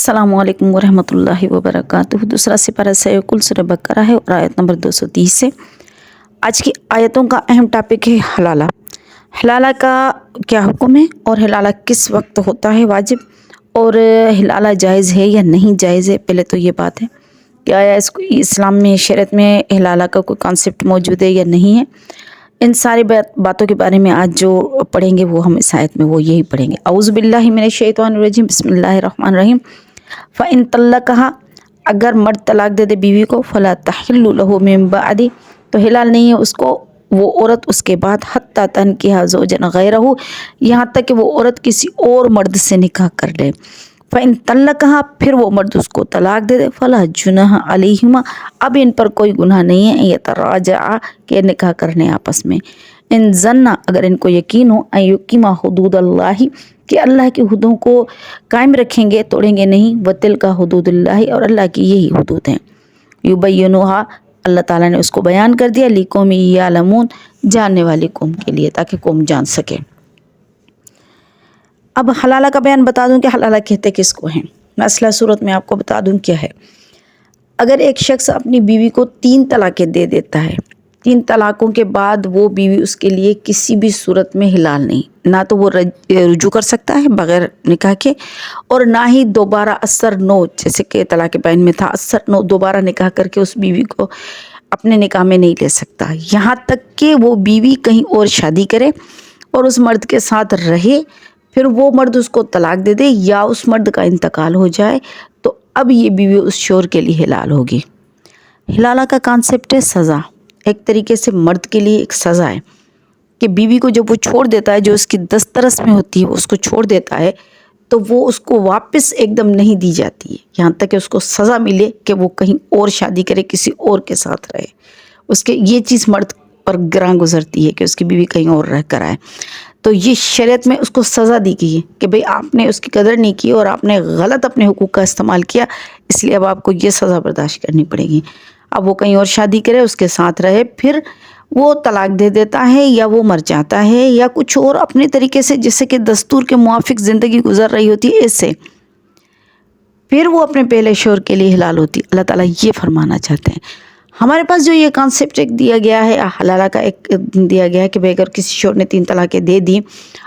अस्सलामु अलैकुम वरहमतुल्लाहि वबरकातुहू। दूसरा सिपारा कुल सूरह बकरा है और आयत नंबर 230 से। आज की आयतों का अहम टॉपिक है हलाला। हलाला का क्या हुक्म है और हलाला किस वक्त होता है वाजिब, और हलाला जायज़ है या नहीं जायज़ है। पहले तो ये बात है कि आया इसको इस्लाम में शरीयत में हलाला का कोई कॉन्सेप्ट मौजूद है या नहीं है। इन सारी बातों के बारे में आज जो पढ़ेंगे वो हम इस आयत में वो यही पढ़ेंगे। औज़ु बिल्लाहि मिनश शैतानिर रजीम, बिस्मिल्लाहिर रहमानिर रहीम। फ़इन तल्लक़हा, अगर मर्द तलाक दे दे बीवी को, फ़ला तहिल्लु लहू मिन बादी, तो हिलाल नहीं है उसको वो औरत उसके बाद, हत्ता तनकिहा ज़ौजन गैरहू, यहाँ तक कि वो औरत किसी और मर्द से निकाह कर ले। फ़इन तल्लक़हा, फिर वो मर्द उसको तलाक दे दे, फ़ला जुनाह अलैहिमा, अब इन पर कोई गुनाह नहीं है यतराजा के निकाह करने आपस में। इन ज़न्ना, अगर इनको यकीन हो, अयुकीमा हुदूदल्लाहि, कि अल्लाह की हुदूदों को कायम रखेंगे, तोड़ेंगे नहीं, वतिल का हुदूदुल्लाहि, और अल्लाह की यही हुदूद हैं। युबय्यिनुहा, अल्लाह ताला ने उसको बयान कर दिया, लिकौमी यालमून, जानने वाली कौम के लिए, ताकि कौम जान सके। अब हलाला का बयान बता दूं कि हलाला कहते किसको हैं। मसला सूरत में आपको बता दूं क्या है। अगर एक शख्स अपनी बीवी को 3 तलाक़ें दे देता है, 3 तलाक़ों के बाद वो बीवी उसके लिए किसी भी सूरत में हिलाल नहीं, ना तो वो रुजू कर सकता है बग़ैर निकाह के, और ना ही दोबारा असर नो, जैसे कि तलाक़ बैन में था, असर नो दोबारा निकाह करके उस बीवी को अपने निकाह में नहीं ले सकता। यहाँ तक कि वो बीवी कहीं और शादी करे और उस मर्द के साथ रहे, फिर वो मर्द उसको तलाक दे दे या उस मर्द का इंतकाल हो जाए, तो अब ये बीवी उस शोर के लिए हिलाल होगी। हिलाला का कॉन्सेप्ट है सज़ा। एक तरीके से मर्द के लिए एक सज़ा है कि बीवी को जब वो छोड़ देता है, जो उसकी दस्तरस में होती है वो उसको छोड़ देता है, तो वो उसको वापस एकदम नहीं दी जाती है, यहाँ तक कि उसको सज़ा मिले कि वो कहीं और शादी करे, किसी और के साथ रहे। उसके ये चीज़ मर्द पर गिरां गुजरती है कि उसकी बीवी कहीं और रह कर आए। तो ये शरीयत में उसको सज़ा दी गई है कि भाई आपने उसकी कदर नहीं की और आपने गलत अपने हुकूक का इस्तेमाल किया, इसलिए अब आपको ये सज़ा बर्दाश्त करनी पड़ेगी। अब वो कहीं और शादी करे, उसके साथ रहे, फिर वो तलाक दे देता है या वो मर जाता है या कुछ और अपने तरीके से, जैसे कि दस्तूर के मुआफिक ज़िंदगी गुजर रही होती है, इससे फिर वो अपने पहले शोर के लिए हिलाल होती। अल्लाह ताला ये फरमाना चाहते हैं। हमारे पास जो ये कॉन्सेप्ट एक दिया गया है, हलाला का एक दिया गया है कि भाई अगर किसी शोर ने 3 तलाक़ें दे दी,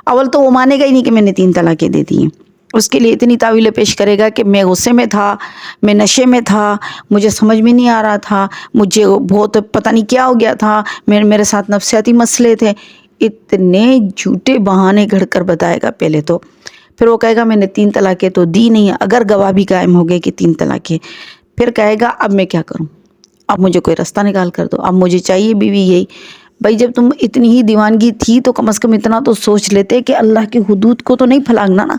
अव्वल तो वो मानेगा ही नहीं कि मैंने 3 तलाक़ें दे दी हैं। उसके लिए इतनी तावीलें पेश करेगा कि मैं गुस्से में था, मैं नशे में था, मुझे समझ में नहीं आ रहा था, मुझे बहुत पता नहीं क्या हो गया था, मेरे साथ नफसियाती मसले थे। इतने झूठे बहाने घड़ कर बताएगा पहले तो, फिर वो कहेगा मैंने 3 तलाक़ें तो दी नहीं है। अगर गवाह भी कायम हो गए कि 3 तलाक़ें, फिर कहेगा अब मैं क्या करूँ, अब मुझे कोई रास्ता निकाल कर दो, अब मुझे चाहिए बीवी यही। भाई जब तुम इतनी ही दीवानगी थी तो कम से कम इतना तो सोच लेते कि अल्लाह की हुदूद को तो नहीं फलांगना ना।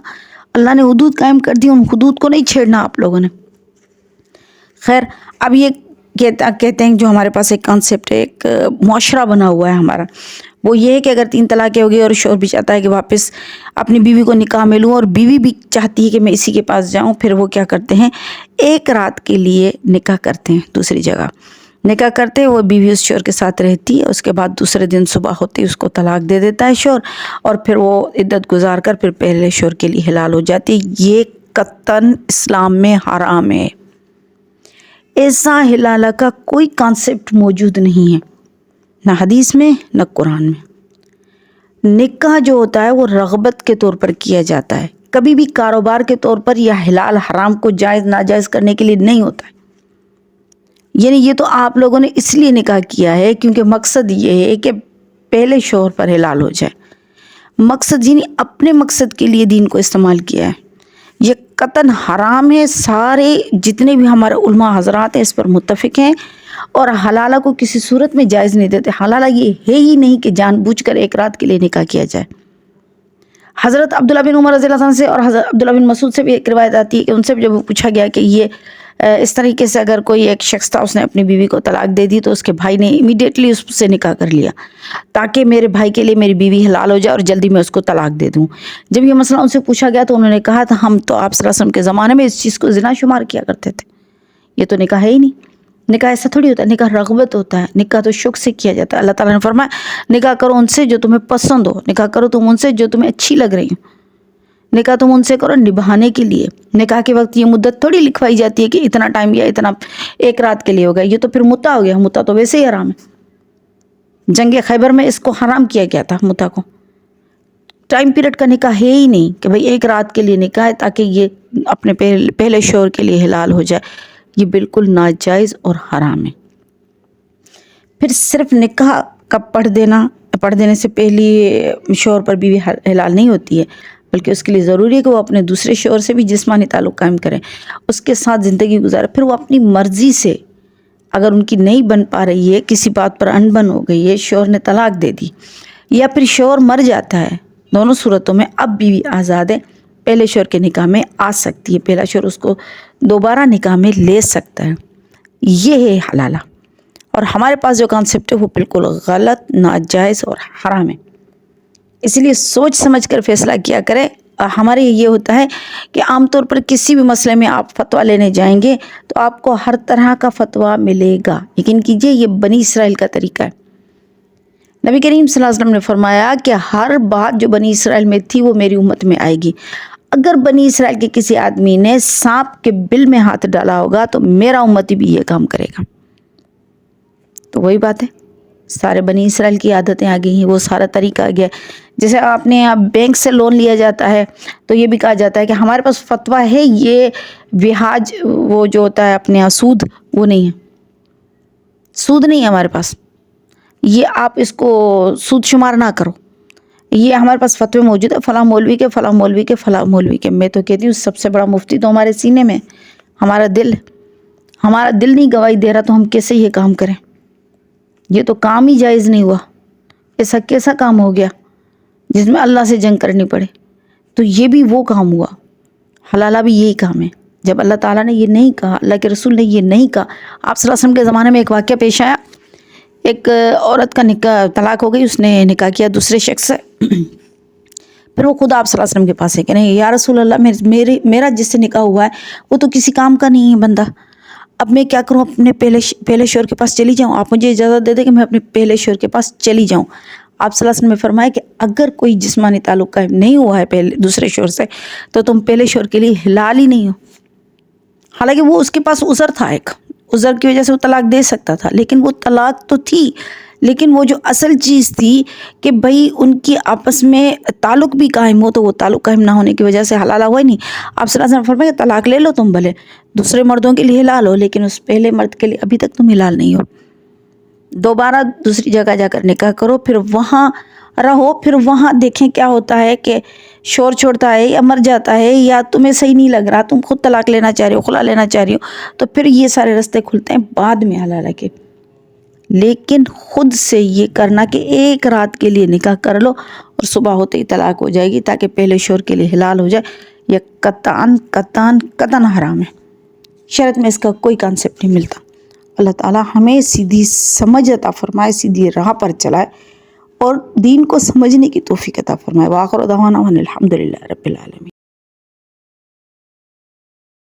अल्लाह ने हुदूद कायम कर दी, उन हुदूद को नहीं छेड़ना आप लोगों ने। खैर, अब ये कहते हैं जो हमारे पास एक कॉन्सेप्ट है, एक मुआशरा बना हुआ है हमारा, वो ये है कि अगर 3 तलाक़ें हो गई और शोहर भी चाहता है कि वापस अपनी बीवी को निकाह में लूँ और बीवी भी चाहती है कि मैं इसी के पास जाऊँ, फिर वो क्या करते हैं, एक रात के लिए निकाह करते हैं, दूसरी जगह निकाह करते हैं। वो बीवी उस शोहर के साथ रहती है, उसके बाद दूसरे दिन सुबह होते ही उसको तलाक दे देता है शोहर, और फिर वो इद्दत गुजार कर फिर पहले शोहर के लिए हिलाल हो जाती है। ये कतन इस्लाम में हराम है। ऐसा हिलाला का कोई कॉन्सेप्ट मौजूद नहीं है, ना हदीस में ना कुरान में। निकाह जो होता है वो रग़बत के तौर पर किया जाता है, कभी भी कारोबार के तौर पर या हिलाल हराम को जायज़ नाजायज़ करने के लिए नहीं होता है। यानी ये तो आप लोगों ने इसलिए निकाह किया है क्योंकि मकसद ये है कि पहले शोहर पर हिलाल हो जाए। मकसद यानी अपने मकसद के लिए दीन को इस्तेमाल किया है। ये कतन हराम है। सारे जितने भी हमारे उलमा हजरात हैं इस पर मुत्तफ़िक हैं, और हलाला को किसी सूरत में जायज़ नहीं देते। हलाला ये है ही नहीं कि जानबूझकर एक रात के लिए निकाह किया जाए। हज़रत अब्दुल्ला बिन उमर रज़ियल्लाहु अन्हु से और हज़रत अब्दुल्ला बिन मसूद से भी एक रिवायत आती है कि उनसे जब पूछा गया कि ये इस तरीके से अगर कोई एक शख्स था, उसने अपनी बीवी को तलाक दे दी, तो उसके भाई ने इमीडिएटली उससे निकाह कर लिया ताकि मेरे भाई के लिए मेरी बीवी हलाल हो जाए और जल्दी मैं उसको तलाक दे दूँ। जब ये मसला उनसे पूछा गया तो उन्होंने कहा था हम तो आप सल्लल्लाहु अलैहि वसल्लम के ज़माने में इस चीज़ को ज़िना शुमार किया करते थे, ये तो निकाह है ही नहीं। निकाह ऐसा थोड़ी होता है, निकाह रग़बत होता है, निकाह तो शौक़ से किया जाता है। अल्लाह ताला ने फरमाया निकाह करो उनसे जो तुम्हें पसंद हो, निकाह करो तुम उनसे जो तुम्हें अच्छी लग रही हो। निकाह तुम उनसे करो निभाने के लिए। निकाह के वक्त ये मुद्दत थोड़ी लिखवाई जाती है कि इतना टाइम या इतना एक रात के लिए होगा, ये तो फिर मुद्दा हो गया। मुद्दा तो वैसे ही हराम है। जंग खैबर में इसको हराम किया गया था मुद्दा को। टाइम पीरियड का निकाह है ही नहीं कि भाई एक रात के लिए निकाह है ताकि ये अपने पहले शौहर के लिए हिलाल हो जाए। ये बिल्कुल नाजायज़ और हराम है। फिर सिर्फ निकाह का पढ़ देने से पहले शौहर पर बीवी हिलाल नहीं होती है, बल्कि उसके लिए ज़रूरी है कि वो अपने दूसरे शौहर से भी जिस्मानी ताल्लुक़ कायम करें, उसके साथ ज़िंदगी गुजारे। फिर वो अपनी मर्ज़ी से, अगर उनकी नहीं बन पा रही है, किसी बात पर अनबन हो गई है, शौहर ने तलाक दे दी या फिर शौहर मर जाता है, दोनों सूरतों में अब बीवी आज़ाद है, पहले शौहर के निकाह में आ सकती है। पहला शौहर उसको दोबारा निकाह में ले सकता है। ये है हलाला। और हमारे पास जो कॉन्सेप्ट है वो बिल्कुल गलत, नाजायज़ और हराम है। इसलिए सोच समझ कर फैसला किया करें। हमारे ये होता है कि आमतौर पर किसी भी मसले में आप फतवा लेने जाएंगे तो आपको हर तरह का फतवा मिलेगा। यकीन कीजिए, ये बनी इसराइल का तरीका है। नबी करीम सल्लल्लाहु अलैहि वसल्लम ने फरमाया कि हर बात जो बनी इसराइल में थी वो मेरी उम्मत में आएगी। अगर बनी इसराइल के किसी आदमी ने सांप के बिल में हाथ डाला होगा तो मेरा उम्मती भी ये काम करेगा। तो वही बात है, सारे बनी इसराइल की आदतें आ गई हैं, वो सारा तरीका आ गया। जैसे आपने यहाँ बैंक से लोन लिया जाता है तो ये भी कहा जाता है कि हमारे पास फतवा है, ये ब्याज वो जो होता है अपने यहाँ सूद, वो नहीं है, सूद नहीं है हमारे पास, ये आप इसको सूद शुमार ना करो। ये हमारे पास फतवे मौजूद है, फ़लाँ मौलवी के, फ़लाँ मौलवी के, फ़लाँ मौलवी के। मैं तो कहती हूँ सबसे बड़ा मुफ्ती तो हमारे सीने में, हमारा दिल नहीं गवाही दे रहा तो हम कैसे ये काम करें? ये तो काम ही जायज़ नहीं हुआ। ऐसा कैसा काम हो गया जिसमें अल्लाह से जंग करनी पड़े? तो ये भी वो काम हुआ। हलाला भी यही काम है। जब अल्लाह ताला ने ये नहीं कहा, अल्लाह के रसूल ने ये नहीं कहा। आप सल्लल्लाहु अलैहि वसल्लम के ज़माने में एक वाक़या पेश आया। एक औरत का निकाह तलाक हो गई, उसने निकाह किया दूसरे शख्स से। फिर वो खुद आप सल्लल्लाहु अलैहि वसल्लम के पास है कि नहीं या रसूल अल्लाह, मेरा जिससे निकाह हुआ है वो तो किसी काम का नहीं है बंदा, अब मैं क्या करूँ? अपने पहले शौहर के पास चली जाऊँ? आप मुझे इजाज़त दे दें कि मैं अपने पहले शौहर के पास चली जाऊँ। आप सल्लल्लाहु अलैहि वसल्लम ने फरमाया कि अगर कोई जिस्मानी ताल्लुक़ कायम नहीं हुआ है पहले दूसरे शौहर से तो तुम पहले शौहर के लिए हिलाल ही नहीं हो। हालांकि वो उसके पास उज़र था, एक उज़र की वजह से वो तलाक दे सकता था, लेकिन वो तलाक तो थी, लेकिन वो जो असल चीज़ थी कि भाई उनकी आपस में ताल्लुक़ भी कायम हो, तो वो ताल्लुक़ कायम ना होने की वजह से हलाला हुआ ही नहीं। आप सल्लल्लाहु अलैहि वसल्लम फरमाया तलाक ले लो तुम, भले दूसरे मर्दों के लिए हिलाल हो, लेकिन उस पहले मर्द के लिए अभी तक तुम हिलाल नहीं हो। दोबारा दूसरी जगह जाकर निकाह करो, फिर वहाँ रहो, फिर वहाँ देखें क्या होता है कि शोर छोड़ता है या मर जाता है या तुम्हें सही नहीं लग रहा, तुम खुद तलाक लेना चाह रही हो, खुला लेना चाह रही हो, तो फिर ये सारे रास्ते खुलते हैं बाद में हलाला के। लेकिन खुद से ये करना कि एक रात के लिए निकाह कर लो और सुबह होते ही तलाक हो जाएगी ताकि पहले शौहर के लिए हिलाल हो जाए, यह कतन हराम है। शरीयत में इसका कोई कॉन्सेप्ट नहीं मिलता। अल्लाह ताला हमें सीधी समझ अता फरमाए, सीधी राह पर चलाए और दीन को समझने की तौफीक अता फरमाए। व आखिर दअवाना अनिल हम्दुलिल्लाहि रब्बिल आलमीन।